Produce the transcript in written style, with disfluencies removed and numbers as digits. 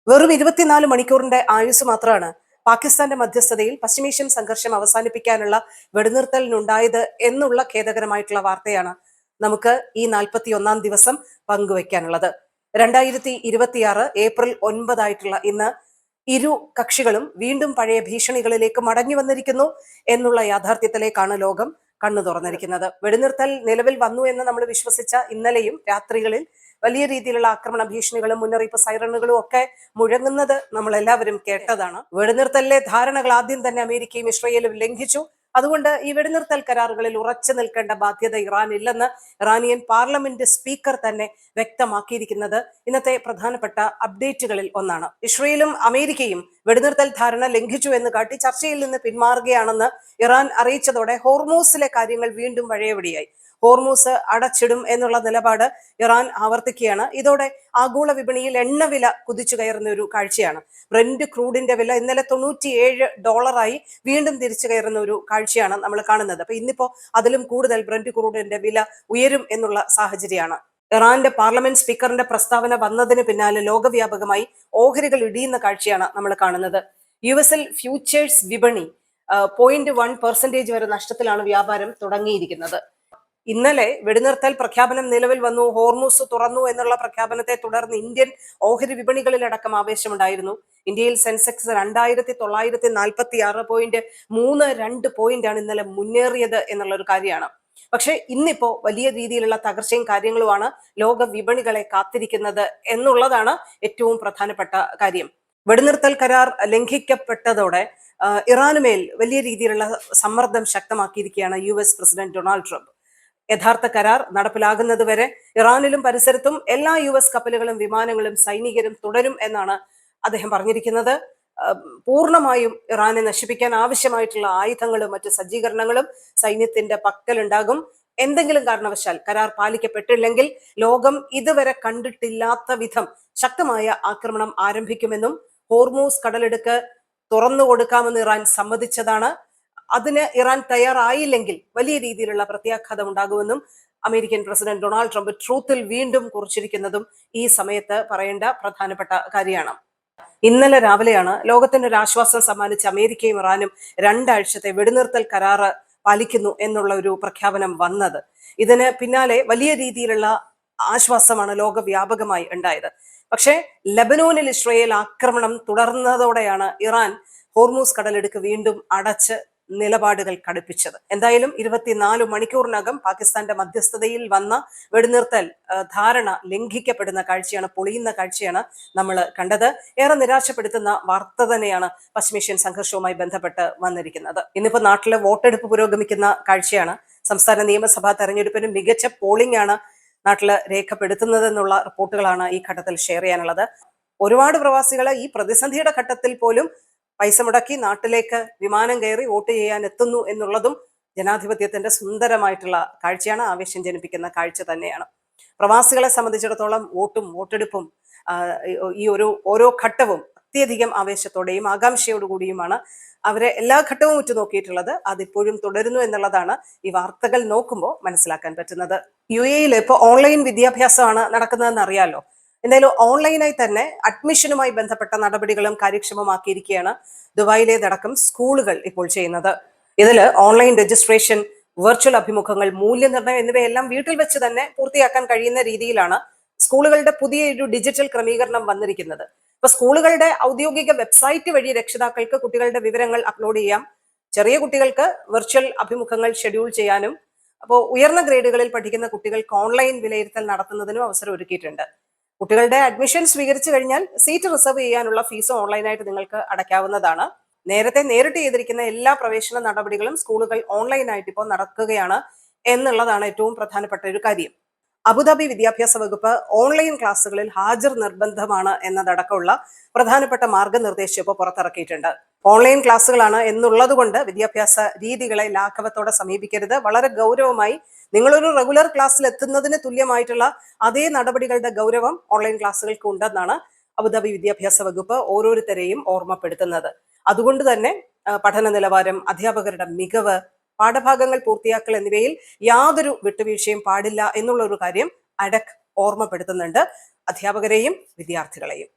വെറും 24 മണിക്കൂറിന്റെ ആയുസ് മാത്രമാണ് പാകിസ്ഥാന്റെ മധ്യസ്ഥതയിൽ പശ്ചിമേഷ്യൻ സംഘർഷം അവസാനിപ്പിക്കാനുള്ള വെടിനിർത്തലിനുണ്ടായത് എന്നുള്ള ഖേദകരമായിട്ടുള്ള വാർത്തയാണ് നമുക്ക് ഈ 41 ദിവസം പങ്കുവയ്ക്കാനുള്ളത്. 2026 ഏപ്രിൽ 9 ഇന്ന് ഇരു കക്ഷികളും വീണ്ടും പഴയ ഭീഷണികളിലേക്ക് മടങ്ങി വന്നിരിക്കുന്നു എന്നുള്ള യാഥാർത്ഥ്യത്തിലേക്കാണ് ലോകം കണ്ണു തുറന്നിരിക്കുന്നത്. വെടിനിർത്തൽ നിലവിൽ വന്നു എന്ന് നമ്മൾ വിശ്വസിച്ച ഇന്നലെയും രാത്രികളിൽ വലിയ രീതിയിലുള്ള ആക്രമണ ഭീഷണികളും മുന്നറിയിപ്പ് സൈറണുകളും ഒക്കെ മുഴങ്ങുന്നത് നമ്മൾ എല്ലാവരും കേട്ടതാണ്. വെടിനിർത്തലിലെ ധാരണകൾ ആദ്യം തന്നെ അമേരിക്കയും ഇസ്രയേലും ലംഘിച്ചു. അതുകൊണ്ട് ഈ വെടിനിർത്തൽ കരാറുകളിൽ ഉറച്ചു നിൽക്കേണ്ട ബാധ്യത ഇറാനില്ലെന്ന് ഇറാനിയൻ പാർലമെന്റ് സ്പീക്കർ തന്നെ വ്യക്തമാക്കിയിരിക്കുന്നത് ഇന്നത്തെ പ്രധാനപ്പെട്ട അപ്ഡേറ്റുകളിൽ ഒന്നാണ്. ഇസ്രയേലും അമേരിക്കയും വെടിനിർത്തൽ ധാരണ ലംഘിച്ചു എന്ന് കാട്ടി ചർച്ചയിൽ നിന്ന് പിന്മാറുകയാണെന്ന് ഇറാൻ അറിയിച്ചതോടെ ഹോർമൂസിലെ കാര്യങ്ങൾ വീണ്ടും പഴയപടിയായി. ഹോർമൂസ് അടച്ചിടും എന്നുള്ള നിലപാട് ഇറാൻ ആവർത്തിക്കുകയാണ്. ഇതോടെ ആഗോള വിപണിയിൽ എണ്ണവില കുതിച്ചു കയറുന്ന ഒരു കാഴ്ചയാണ്. ബ്രന്റ് ക്രൂഡിന്റെ വില ഇന്നലെ $97 വീണ്ടും തിരിച്ചു കയറുന്ന ഒരു കാഴ്ചയാണ് നമ്മൾ കാണുന്നത്. അപ്പൊ ഇന്നിപ്പോ അതിലും കൂടുതൽ ബ്രന്റ് ക്രൂഡിന്റെ വില ഉയരും എന്നുള്ള സാഹചര്യമാണ്. ഇറാന്റെ പാർലമെന്റ് സ്പീക്കറിന്റെ പ്രസ്താവന വന്നതിന് പിന്നാലെ ലോകവ്യാപകമായി ഓഹരികൾ ഇടിയുന്ന കാഴ്ചയാണ് നമ്മൾ കാണുന്നത്. യുഎസിൽ ഫ്യൂച്ചേഴ്സ് വിപണി 0.1% വരെ നഷ്ടത്തിലാണ് വ്യാപാരം തുടങ്ങിയിരിക്കുന്നത്. ഇന്നലെ വെടിനിർത്തൽ പ്രഖ്യാപനം നിലവിൽ വന്നു, ഹോർമൂസ് തുറന്നു എന്നുള്ള പ്രഖ്യാപനത്തെ തുടർന്ന് ഇന്ത്യൻ ഓഹരി വിപണികളിലടക്കം ആവേശമുണ്ടായിരുന്നു. ഇന്ത്യയിൽ സെൻസെക്സ് 2946.32 പോയിന്റാണ് ഇന്നലെ മുന്നേറിയത് എന്നുള്ള ഒരു കാര്യമാണ്. പക്ഷെ ഇന്നിപ്പോ വലിയ രീതിയിലുള്ള തകർച്ചയും കാര്യങ്ങളുമാണ് ലോക വിപണികളെ കാത്തിരിക്കുന്നത് എന്നുള്ളതാണ് ഏറ്റവും പ്രധാനപ്പെട്ട കാര്യം. വെടിനിർത്തൽ കരാർ ലംഘിക്കപ്പെട്ടതോടെ ഇറാനുമേൽ വലിയ രീതിയിലുള്ള സമ്മർദ്ദം ശക്തമാക്കിയിരിക്കുകയാണ് US പ്രസിഡന്റ് ഡൊണാൾഡ് ട്രംപ്. യഥാർത്ഥ കരാർ നടപ്പിലാകുന്നത് വരെ ഇറാനിലും പരിസരത്തും എല്ലാ US കപ്പലുകളും വിമാനങ്ങളും സൈനികരും തുടരും എന്നാണ് അദ്ദേഹം പറഞ്ഞിരിക്കുന്നത്. പൂർണ്ണമായും ഇറാനെ നശിപ്പിക്കാൻ ആവശ്യമായിട്ടുള്ള ആയുധങ്ങളും മറ്റു സജ്ജീകരണങ്ങളും സൈന്യത്തിന്റെ പക്കലുണ്ടാകും. എന്തെങ്കിലും കാരണവശാൽ കരാർ പാലിക്കപ്പെട്ടില്ലെങ്കിൽ ലോകം ഇതുവരെ കണ്ടിട്ടില്ലാത്ത വിധം ശക്തമായ ആക്രമണം ആരംഭിക്കുമെന്നും ഹോർമൂസ് കടലിടുക്ക് തുറന്നു കൊടുക്കാമെന്ന് ഇറാൻ സമ്മതിച്ചതാണ്. അതിന് ഇറാൻ തയ്യാറായില്ലെങ്കിൽ വലിയ രീതിയിലുള്ള പ്രത്യാഘാതം ഉണ്ടാകുമെന്നും അമേരിക്കൻ പ്രസിഡന്റ് ഡൊണാൾഡ് ട്രംപ് ട്രൂത്തിൽ വീണ്ടും കുറിച്ചിരിക്കുന്നതും ഈ സമയത്ത് പറയേണ്ട പ്രധാനപ്പെട്ട കാര്യമാണ്. ഇന്നലെ രാവിലെയാണ് ലോകത്തിന് ഒരു ആശ്വാസം സമ്മാനിച്ച അമേരിക്കയും ഇറാനും 2 ആഴ്ചത്തെ വെടിനിർത്തൽ കരാറ് പാലിക്കുന്നു എന്നുള്ള ഒരു പ്രഖ്യാപനം വന്നത്. ഇതിന് പിന്നാലെ വലിയ രീതിയിലുള്ള ആശ്വാസമാണ് ലോകവ്യാപകമായി ഉണ്ടായത്. പക്ഷേ ലബനോനിൽ ഇസ്രയേൽ ആക്രമണം തുടർന്നതോടെയാണ് ഇറാൻ ഹോർമൂസ് കടലിടുക്ക് വീണ്ടും അടച്ച് നിലപാടുകൾ കടുപ്പിച്ചത്. എന്തായാലും 24 മണിക്കൂറിനകം പാകിസ്ഥാന്റെ മധ്യസ്ഥതയിൽ വന്ന വെടിനിർത്തൽ ധാരണ ലംഘിക്കപ്പെടുന്ന കാഴ്ചയാണ്, പൊളിയുന്ന കാഴ്ചയാണ് നമ്മൾ കണ്ടത്. ഏറെ നിരാശപ്പെടുത്തുന്ന വാർത്ത തന്നെയാണ് പശ്ചിമേഷ്യൻ സംഘർഷവുമായി ബന്ധപ്പെട്ട് വന്നിരിക്കുന്നത്. ഇന്നിപ്പോ നാട്ടിലെ വോട്ടെടുപ്പ് പുരോഗമിക്കുന്ന കാഴ്ചയാണ്. സംസ്ഥാന നിയമസഭാ തെരഞ്ഞെടുപ്പിന് മികച്ച പോളിംഗ് ആണ് നാട്ടില് രേഖപ്പെടുത്തുന്നതെന്നുള്ള റിപ്പോർട്ടുകളാണ് ഈ ഘട്ടത്തിൽ ഷെയർ ചെയ്യാനുള്ളത്. ഒരുപാട് പ്രവാസികൾ ഈ പ്രതിസന്ധിയുടെ ഘട്ടത്തിൽ പോലും പൈസ മുടക്കി നാട്ടിലേക്ക് വിമാനം കയറി വോട്ട് ചെയ്യാൻ എത്തുന്നു എന്നുള്ളതും ജനാധിപത്യത്തിന്റെ സുന്ദരമായിട്ടുള്ള കാഴ്ചയാണ്, ആവേശം ജനിപ്പിക്കുന്ന കാഴ്ച തന്നെയാണ്. പ്രവാസികളെ സംബന്ധിച്ചിടത്തോളം വോട്ടും വോട്ടെടുപ്പും ഈ ഓരോ ഘട്ടവും അത്യധികം ആവേശത്തോടെയും ആകാംക്ഷയോടുകൂടിയുമാണ് അവരെ എല്ലാ ഘട്ടവും ഉറ്റുനോക്കിയിട്ടുള്ളത്. അതിപ്പോഴും തുടരുന്നു എന്നുള്ളതാണ് ഈ വാർത്തകൾ നോക്കുമ്പോൾ മനസ്സിലാക്കാൻ പറ്റുന്നത്. UAE ഇപ്പോൾ ഓൺലൈൻ വിദ്യാഭ്യാസമാണ് നടക്കുന്നതെന്ന് അറിയാലോ. എന്തായാലും ഓൺലൈനായി തന്നെ അഡ്മിഷനുമായി ബന്ധപ്പെട്ട നടപടികളും കാര്യക്ഷമമാക്കിയിരിക്കുകയാണ് ദുബായിലേതടക്കം സ്കൂളുകൾ ഇപ്പോൾ ചെയ്യുന്നത്. ഇതിൽ ഓൺലൈൻ രജിസ്ട്രേഷൻ, വെർച്വൽ അഭിമുഖങ്ങൾ, മൂല്യനിർണ്ണയം എന്നിവയെല്ലാം വീട്ടിൽ വെച്ച് തന്നെ പൂർത്തിയാക്കാൻ കഴിയുന്ന രീതിയിലാണ് സ്കൂളുകളുടെ പുതിയൊരു ഡിജിറ്റൽ ക്രമീകരണം വന്നിരിക്കുന്നത്. ഇപ്പൊ സ്കൂളുകളുടെ ഔദ്യോഗിക വെബ്സൈറ്റ് വഴി രക്ഷിതാക്കൾക്ക് കുട്ടികളുടെ വിവരങ്ങൾ അപ്ലോഡ് ചെയ്യാം. ചെറിയ കുട്ടികൾക്ക് വെർച്വൽ അഭിമുഖങ്ങൾ ഷെഡ്യൂൾ ചെയ്യാനും അപ്പോൾ ഉയർന്ന ഗ്രേഡുകളിൽ പഠിക്കുന്ന കുട്ടികൾക്ക് ഓൺലൈൻ വിലയിരുത്തൽ നടത്തുന്നതിനും അവസരം ഒരുക്കിയിട്ടുണ്ട്. കുട്ടികളുടെ അഡ്മിഷൻ സ്വീകരിച്ചു കഴിഞ്ഞാൽ സീറ്റ് റിസർവ് ചെയ്യാനുള്ള ഫീസ് ഓൺലൈനായിട്ട് നിങ്ങൾക്ക് അടയ്ക്കാവുന്നതാണ്. നേരത്തെ നേരിട്ട് ചെയ്തിരിക്കുന്ന എല്ലാ പ്രവേശന നടപടികളും സ്കൂളുകൾ ഓൺലൈനായിട്ട് ഇപ്പോൾ നടക്കുകയാണ് എന്നുള്ളതാണ് ഏറ്റവും പ്രധാനപ്പെട്ട ഒരു കാര്യം. അബുദാബി വിദ്യാഭ്യാസ വകുപ്പ് ഓൺലൈൻ ക്ലാസ്സുകളിൽ ഹാജർ നിർബന്ധമാണ് എന്നതടക്കമുള്ള പ്രധാനപ്പെട്ട മാർഗനിർദ്ദേശം ഇപ്പോൾ പുറത്തിറക്കിയിട്ടുണ്ട്. ഓൺലൈൻ ക്ലാസ്സുകളാണ് എന്നുള്ളത് കൊണ്ട് വിദ്യാഭ്യാസ രീതികളെ ലാഘവത്തോടെ സമീപിക്കരുത്. വളരെ ഗൗരവമായി നിങ്ങളൊരു റെഗുലർ ക്ലാസ്സിൽ എത്തുന്നതിന് തുല്യമായിട്ടുള്ള അതേ നടപടികളുടെ ഗൗരവം ഓൺലൈൻ ക്ലാസ്സുകൾക്ക് ഉണ്ടെന്നാണ് അബുദാബി വിദ്യാഭ്യാസ വകുപ്പ് ഓരോരുത്തരെയും ഓർമ്മപ്പെടുത്തുന്നത്. അതുകൊണ്ട് തന്നെ പഠന നിലവാരം, അധ്യാപകരുടെ മികവ്, പാഠഭാഗങ്ങൾ പൂർത്തിയാക്കൽ എന്നിവയിൽ യാതൊരു വിട്ടുവീഴ്ചയും പാടില്ല എന്നുള്ള ഒരു കാര്യം അഡക് ഓർമ്മപ്പെടുത്തുന്നുണ്ട് അധ്യാപകരെയും വിദ്യാർത്ഥികളെയും.